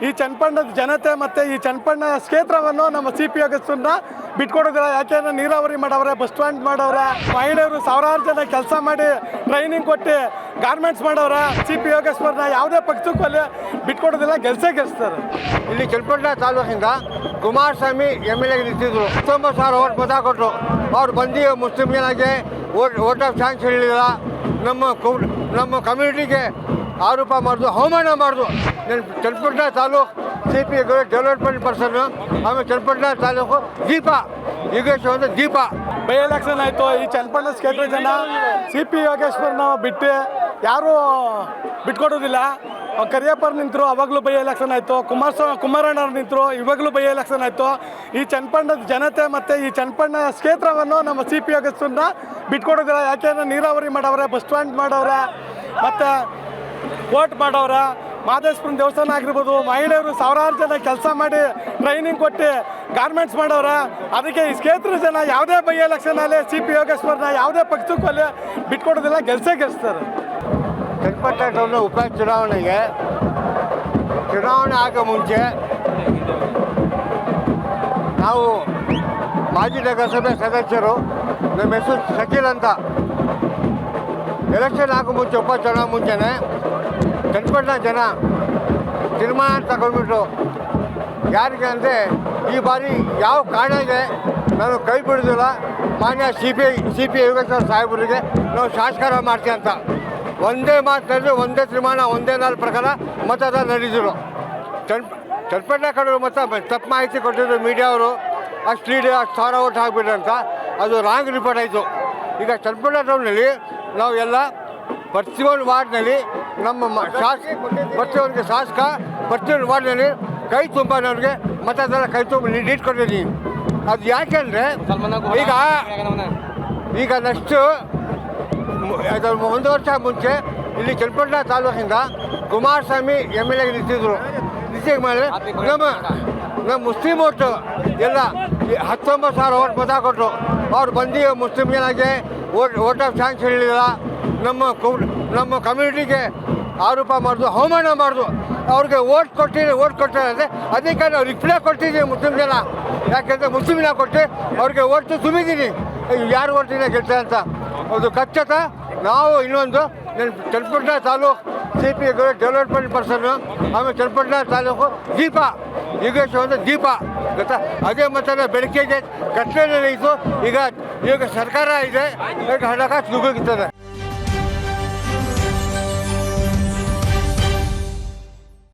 ಈ ಚನ್ನಪಟ್ಟಣದ ಜನತೆ ಮತ್ತು ಈ ಚನ್ನಪಟ್ಟಣ ಕ್ಷೇತ್ರವನ್ನು ನಮ್ಮ ಸಿ ಪಿ ಯೋಗೇಶ್ವರನ್ನ ಬಿಟ್ಕೊಡೋದಿಲ್ಲ. ಯಾಕೆಂದರೆ ನೀರಾವರಿ ಮಾಡವ್ರೆ, ಬಸ್ ಸ್ಟ್ಯಾಂಡ್ ಮಾಡವ್ರೆ, ಮಹಿಳೆಯರು ಸಾವಿರಾರು ಜನ ಕೆಲಸ ಮಾಡಿ ಟ್ರೈನಿಂಗ್ ಕೊಟ್ಟು ಗಾರ್ಮೆಂಟ್ಸ್ ಮಾಡವ್ರೆ. ಸಿ ಪಿ ಯೋಗೇಶ್ವರನ್ನ ಯಾವುದೇ ಪಕ್ಷಕ್ಕೂ ಅಲ್ಲಿ ಬಿಟ್ಕೊಡೋದಿಲ್ಲ, ಗೆಲ್ಸ್ತಾರೆ. ಇಲ್ಲಿ ಚನ್ನಪಟ್ಟಣ ತಾಲೂಕಿಂದ ಕುಮಾರಸ್ವಾಮಿ MLA ನಿಂತಿದ್ರು. 19,000 ಓಟ್ ಮತ ಕೊಟ್ಟರು. ಅವ್ರು ಬಂದು ಮುಸ್ಲಿಂ ಜನಕ್ಕೆ ಓಟ್ ಆಫ್ ಥ್ಯಾಂಕ್ಸ್ ಹೇಳಿಲ್ಲ. ನಮ್ಮ ಕಮ್ಯುನಿಟಿಗೆ ಆರೋಪ ಮಾಡಿದ್ರು, ಅವಮಾನ ಮಾಡಿದ್ರು. Channapatna taluk C P development person. ಆಮೇಲೆ ಚನ್ನಪಟ್ಟಣ ತಾಲೂಕು ದೀಪ ಯೋಗೇಶ್ವರ ಅಂತ ದೀಪ. ಬೈ ಎಲೆಕ್ಷನ್ ಆಯಿತು. ಈ ಚನ್ನಪಟ್ಟಣ ಕ್ಷೇತ್ರ ಜನ ಸಿ ಪಿ ಯೋಗೇಶ್ವರನ ಬಿಟ್ಟು ಯಾರೂ ಬಿಟ್ಕೊಡೋದಿಲ್ಲ. ಕರಿಯಪ್ಪರು ನಿಂತರು, ಅವಾಗಲೂ ಬೈ ಎಲೆಕ್ಷನ್ ಆಯಿತು. ಕುಮಾರಣ್ಣವ್ರು ನಿಂತರು, ಇವಾಗಲೂ ಬೈ ಎಲೆಕ್ಷನ್ ಆಯಿತು. ಈ ಚನ್ನಪಟ್ಟಣದ ಜನತೆ ಮತ್ತು ಈ ಚನ್ನಪಟ್ಟಣ ಕ್ಷೇತ್ರವನ್ನು ನಮ್ಮ ಸಿ ಪಿ ಯೋಗೇಶ್ವರನ್ನ ಬಿಟ್ಕೊಡೋದಿಲ್ಲ. ಯಾಕೆಂದರೆ ನೀರಾವರಿ ಮಾಡವ್ರೆ, ಬಸ್ ಸ್ಟ್ಯಾಂಡ್ ಮಾಡವ್ರೆ, ಮತ್ತು ಕೋರ್ಟ್ ಮಾಡವ್ರೆ, ಮಾದೇಶ್ವರನ ದೇವಸ್ಥಾನ ಆಗಿರ್ಬೋದು. ಮಹಿಳೆಯರು ಸಾವಿರಾರು ಜನ ಕೆಲಸ ಮಾಡಿ ಟ್ರೈನಿಂಗ್ ಕೊಟ್ಟು ಗಾರ್ಮೆಂಟ್ಸ್ ಮಾಡವ್ರೆ. ಅದಕ್ಕೆ ಈ ಕ್ಷೇತ್ರ ಜನ ಯಾವುದೇ ಬೈ ಎಲೆಕ್ಷನಲ್ಲಿ ಸಿ ಪಿ ಯೋಗೇಶ್ವರನ್ನ ಯಾವುದೇ ಪಕ್ಷಕ್ಕೂ ಅಲ್ಲಿ ಬಿಟ್ಕೊಡೋದಿಲ್ಲ, ಗೆಲ್ಸ್ತಾರೆ. ಚನ್ನಪಟ್ಟಣ ಟೌನ್ ಉಪ ಚುನಾವಣೆ ಆಗೋ ಮುಂಚೆ ನಾವು ಮಾಜಿ ನಗರಸಭೆ ಸದಸ್ಯರು, ನಮ್ಮ ಹೆಸರು ಶಕೀಲ್ ಅಂತ, ಎಲೆಕ್ಷನ್ ಆಗೋ ಮುಂಚೆ ಉಪ ಚುನಾವಣೆ ಮುಂಚೆನೇ ಚನ್ನಪಟ್ಟಣ ಜನ ತೀರ್ಮಾನ ತಗೊಂಡ್ಬಿಟ್ರು. ಯಾರಿಗೆ ಅಂದರೆ ಈ ಬಾರಿ ಯಾವ ಕಾರಣಕ್ಕೆ ನಾನು ಕೈ ಬಿಡೋದಿಲ್ಲ, ಮಾನ್ಯ ಸಿ ಪಿ ಯೋಗೇಶ್ವರ ಸಾಹೇಬರಿಗೆ ನಾವು ಶಾಸಕರ ಮಾಡ್ತೀವಿ ಅಂತ ಒಂದೇ ಮಾತಿನಲ್ಲಿ ಒಂದೇ ತೀರ್ಮಾನ, ಒಂದೇ ನಾಲ್ ಪ್ರಕಾರ ಮತದಾನ ನಡೆಸಿದರು. ಚನ್ನಪಟ್ಟಣ ಕಡೆ ತಪ್ಪು ಮಾಹಿತಿ ಕೊಟ್ಟಿದ್ರು ಮೀಡಿಯಾವರು. ಅಷ್ಟು ಲೀಡ್ 10,000 ಓಟ್ ಹಾಕ್ಬಿಟ್ರು ಅಂತ. ಅದು ರಾಂಗ್ ರಿಪೋರ್ಟ್ ಆಯಿತು. ಈಗ ಚನ್ನಪಟ್ಟಣ ಟೌನಲ್ಲಿ ನಾವು ಎಲ್ಲ ಪ್ರತಿಯೊಂದು ವಾರ್ಡ್ನಲ್ಲಿ ನಮ್ಮ ಪ್ರತಿಯೊಂದು ಶಾಸಕ ಪ್ರತಿಯೊಂದು ವಾರ್ಡ್ನಲ್ಲಿ ಕೈ ತುಂಬನವ್ರಿಗೆ ಮತದಾರ ಕೈ ತುಂಬ ಲೀಡ್ ಕೊಟ್ಟಿದ್ದೀನಿ. ಅದು ಯಾಕೆಂದರೆ ಈಗ ನೆಕ್ಸ್ಟು 1 ವರ್ಷ ಮುಂಚೆ ಇಲ್ಲಿ ಚನ್ನಪಟ್ಟಣ ತಾಲೂಕಿಂದ ಕುಮಾರಸ್ವಾಮಿ MLA ನಿಂತಿದ್ರು. ನಿಂತಿದ್ದ ಮೇಲೆ ನಮ್ಮ ಮುಸ್ಲಿಂ ಓಟು ಎಲ್ಲ 19,000 ಓಟ್ ಮತ ಕೊಟ್ಟರು. ಅವ್ರು ಬಂದು ಮುಸ್ಲಿಂ ಜನಕ್ಕೆ ಓಟ್ ಆಫ್ ಥ್ಯಾಂಕ್ಸ್ ಹೇಳಿಲ್ಲ. ನಮ್ಮ ಕಮ್ಯುನಿಟಿಗೆ ಆರೋಪ ಮಾಡಿದ್ರು, ಅವಮಾನ ಮಾಡಿದ್ರು. ಅವ್ರಿಗೆ ಓಟ್ ಕೊಟ್ಟಿದ್ದಾರೆ ಅಂದರೆ ಅದಕ್ಕೆ ನಾವು ರಿಪ್ಲೈ ಕೊಟ್ಟಿದ್ದೀವಿ ಮುಸ್ಲಿಂ ಜನ. ಯಾಕೆಂದರೆ ಮುಸ್ಲಿಮಿನ ಕೊಟ್ಟು ಅವ್ರಿಗೆ ಓಟ್ ತುಂಬಿದ್ದೀನಿ. ಯಾರು ಓಟಿನ ಗೆಲ್ತಾರೆ ಅಂತ ಅದು ಖಚಿತ. ನಾವು ಇನ್ನೊಂದು Channapatna taluk C P development person. ಆಮೇಲೆ ಚನ್ನಪಟ್ಟಣ ತಾಲೂಕು ದೀಪ ಯೋಗೇಶ್ವರ ಅಂತ ದೀಪ ಗೊತ್ತಾ. ಅದೇ ಮತ್ತು ಬೆಳಕಿಗೆ ಕಟ್ಟಲೆ ಇತ್ತು. ಈಗ ಸರ್ಕಾರ ಇದೆ, ಹಣಕಾಸು ನುಗ್ಗಿರ್ತದೆ.